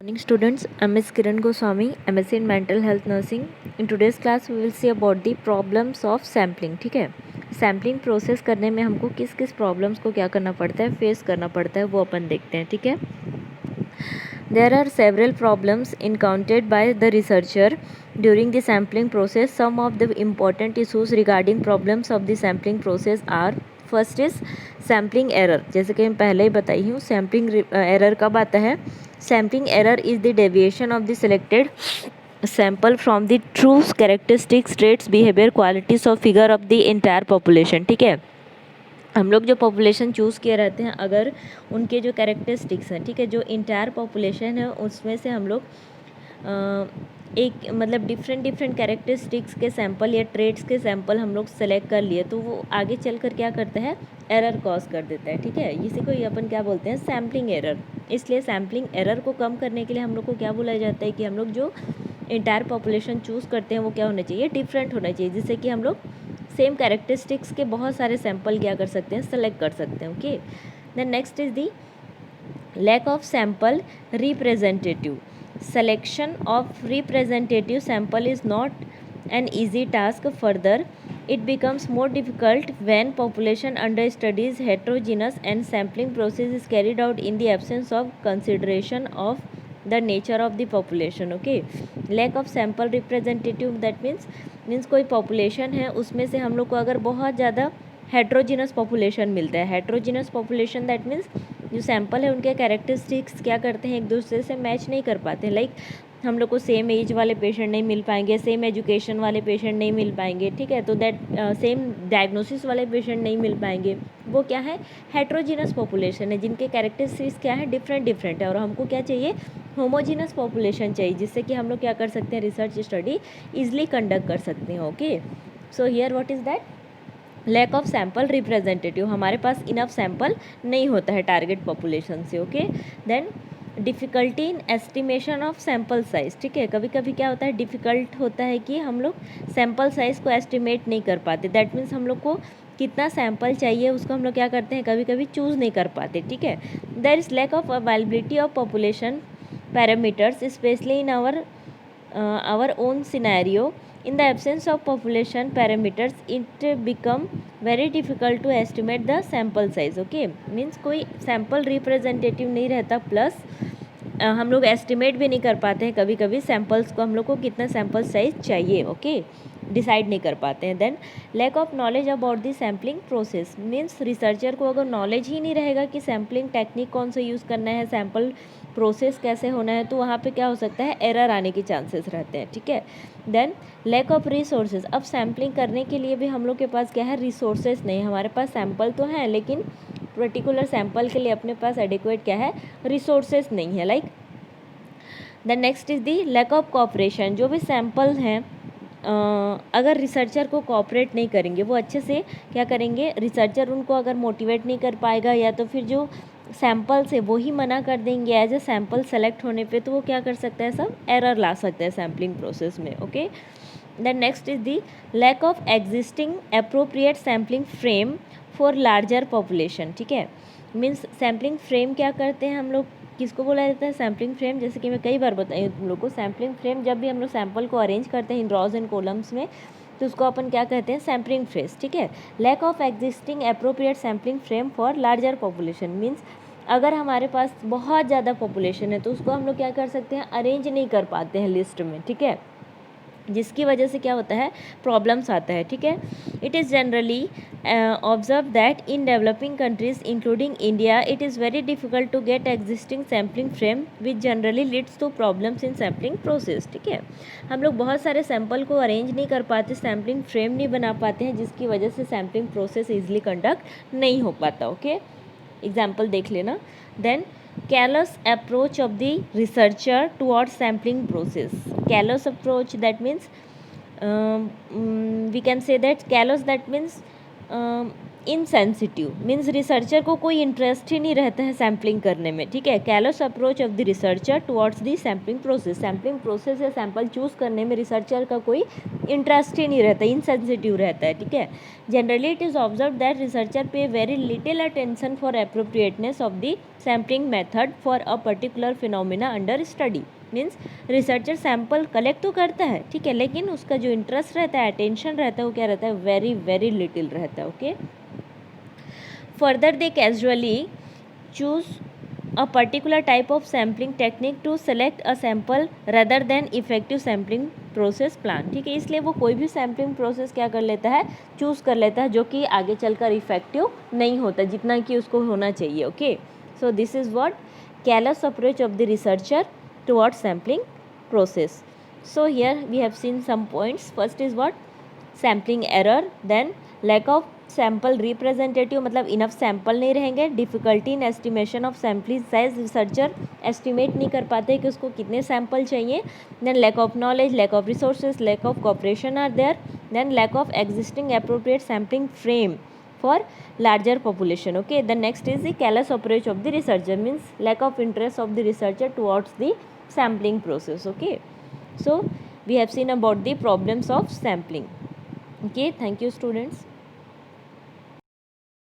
Morning students, I'm Ms. Kiran Goswami, MSc in Mental Health Nursing. In today's class we will see about the problems of sampling. ठीक है, sampling process करने में हमको किस किस problems को क्या करना पड़ता है, फेस करना पड़ता है, वो अपन देखते हैं. ठीक है, there are several problems encountered by the researcher during the sampling process. Some of the important issues regarding problems of the sampling process are: first is sampling error. जैसे कि मैं पहले ही बताई हूँ, सैम्पलिंग एरर कब आता है. Sampling error is the deviation of the selected sample from the true characteristics, traits, behaviour, qualities of figure of the entire population. ठीक है, हम लोग जो पॉपुलेशन चूज़ किए रहते हैं, अगर उनके जो कैरेक्टरिस्टिक्स हैं, ठीक है, जो इंटायर पॉपुलेशन है उसमें से हम लोग एक मतलब डिफरेंट कैरेक्टरिस्टिक्स के सैंपल या ट्रेड्स के सैंपल हम लोग सेलेक्ट कर लिए, तो वो आगे चल कर क्या करता है, एरर कॉज कर देता है. ठीक है, इसी को अपन क्या बोलते हैं, सैम्पलिंग एरर. इसलिए सैम्पलिंग एरर को कम करने के लिए हम लोग को क्या बोला जाता है कि हम लोग जो इंटायर पॉपुलेशन चूज़ करते हैं वो क्या होना चाहिए, डिफरेंट होना चाहिए, जिससे कि हम लोग सेम कैरेक्टरिस्टिक्स के बहुत सारे सैंपल क्या कर सकते हैं, सेलेक्ट कर सकते हैं. Okay, then next is the lack of sample representative. Selection of representative sample is not an easy task. Further, it becomes more difficult when population under study is heterogeneous and sampling process is carried out in the absence of consideration of the nature of the population. Okay, lack of sample representative, that means कोई population है उसमें से हम लोग को अगर बहुत ज़्यादा हेट्रोजिनस पॉपुलेशन मिलता है. हेट्रोजिनस पॉपुलेशन दैट मीन्स जो सैंपल है उनके कैरेक्टरिस्टिक्स क्या करते हैं, एक दूसरे से मैच नहीं कर पाते. लाइक हम लोग को सेम एज वाले पेशेंट नहीं मिल पाएंगे, सेम एजुकेशन वाले पेशेंट नहीं मिल पाएंगे. ठीक है, तो दैट सेम डायग्नोसिस वाले पेशेंट नहीं मिल पाएंगे. वो क्या है, हेट्रोजिनस पॉपुलेशन है जिनके कैरेक्टरिस्टिक्स क्या है, डिफरेंट है. और हमको क्या चाहिए, होमोजिनस पॉपुलेशन चाहिए, जिससे कि हम लोग क्या कर सकते हैं, रिसर्च स्टडी ईजिली कंडक्ट कर सकते हैं. Okay, so here what is that, lack of sample representative. हमारे पास इनफ सैम्पल नहीं होता है टारगेट पॉपुलेशन से. Okay, then difficulty in estimation of sample size. ठीक है, कभी कभी क्या होता है, डिफ़िकल्ट होता है कि हम लोग सैम्पल साइज़ को एस्टिमेट नहीं कर पाते. दैट मीन्स हम लोग को कितना सैम्पल चाहिए उसको हम लोग क्या करते हैं, कभी कभी चूज़ नहीं कर पाते. ठीक है, there is lack of availability of population parameters especially in our own scenario. In the absence of population parameters, it become very difficult to estimate the sample size. Okay, means कोई sample representative नहीं रहता, plus हम लोग estimate भी नहीं कर पाते हैं कभी कभी सैम्पल्स को, हम लोग को कितना सैम्पल साइज चाहिए. ओके, डिसाइड नहीं कर पाते हैं. Then lack of knowledge about the sampling process. Means researcher को अगर नॉलेज ही नहीं रहेगा कि सैम्पलिंग टेक्निक कौन सा यूज़ करना है, सैम्पल प्रोसेस कैसे होना है, तो वहाँ पे क्या हो सकता है, एरर आने के चांसेस रहते हैं. ठीक है, देन लैक ऑफ रिसोर्सेज. अब सैम्पलिंग करने के लिए भी हम लोग के पास क्या है, रिसोर्सेज नहीं. हमारे पास सैम्पल तो हैं लेकिन पर्टिकुलर सैम्पल के लिए अपने पास एडिक्वेट क्या है, रिसोर्सेज नहीं है. Like the next is the lack of cooperation. जो भी सैम्पल हैं अगर रिसर्चर को कोऑपरेट नहीं करेंगे, वो अच्छे से क्या करेंगे, रिसर्चर उनको अगर मोटिवेट नहीं कर पाएगा, या तो फिर जो सैम्पल्स है वो ही मना कर देंगे एज ए सैम्पल सेलेक्ट होने पे, तो वो क्या कर सकता है, सब एरर ला सकता है सैम्पलिंग प्रोसेस में. Okay, then next is the lack of existing appropriate sampling frame for larger population. ठीक है, मीन्स सैम्पलिंग फ्रेम क्या करते हैं हम लोग, किसको बोला जाता है, सैम्पलिंग फ्रेम. जैसे कि मैं कई बार बताई हूँ तुम लोग को, सैम्पलिंग फ्रेम जब भी हम लोग सैम्पल को अरेंज करते हैं इन रॉज एंड कॉलम्स में, तो उसको अपन क्या कहते हैं, सैम्पलिंग फ्रेस. ठीक है, lack of existing appropriate sampling frame for larger population. Means अगर हमारे पास बहुत ज़्यादा पॉपुलेशन है तो उसको हम लोग क्या कर सकते हैं, अरेंज नहीं कर पाते हैं लिस्ट में. ठीक है, जिसकी वजह से क्या होता है, प्रॉब्लम्स आता है. ठीक है, it is generally observe that in developing countries including India it is very difficult to get existing sampling frame which generally leads to problems in sampling process. ठीक है, हम लोग बहुत सारे सैम्पल को अरेंज नहीं कर पाते, सैम्पलिंग फ्रेम नहीं बना पाते हैं, जिसकी वजह से सैम्पलिंग प्रोसेस ईजिली कंडक्ट नहीं हो पाता. ओके, एग्जाम्पल देख लेना. Then careless approach of the researcher towards sampling process. Careless approach, that means we can say that callous, that means insensitive means researcher को कोई इंटरेस्ट ही नहीं रहता है सैम्पलिंग करने में, ठीक है। Careless approach of the researcher towards the sampling process या सैंपल चूज़ करने में रिसर्चर का कोई इंटरेस्ट ही नहीं रहता, इनसेंसिटिव रहता है, ठीक है। Generally it is observe that researcher pay very little attention for appropriateness of the sampling method for a particular phenomena under study. Means researcher sample collect तो करता है, ठीक है, लेकिन उसका जो इंटरेस्ट रहता है, अटेंशन रहता है, वो क्या रहता है, वेरी वेरी लिटिल रहता है, okay. Further they casually choose a particular type of sampling technique to select a sample rather than effective sampling process plan, ठीक है। इसलिए वो कोई भी सैम्पलिंग प्रोसेस क्या कर लेता है, चूज़ कर लेता है, जो कि आगे चलकर इफेक्टिव नहीं होता जितना कि उसको होना चाहिए, okay. So this is what careless approach of the researcher towards sampling process. So here we have seen some points. First is what? Sampling error, then lack of sample representative, मतलब enough sample नहीं रहेंगे, difficulty in estimation of sampling size, researcher estimate नहीं कर पाते कि उसको कितने sample चाहिए, then lack of knowledge, lack of resources, lack of cooperation are there, then lack of existing appropriate sampling frame for larger population, okay. The next is the careless approach of the researcher, means lack of interest of the researcher towards the sampling process, okay. So we have seen about the problems of sampling, okay. Thank you students.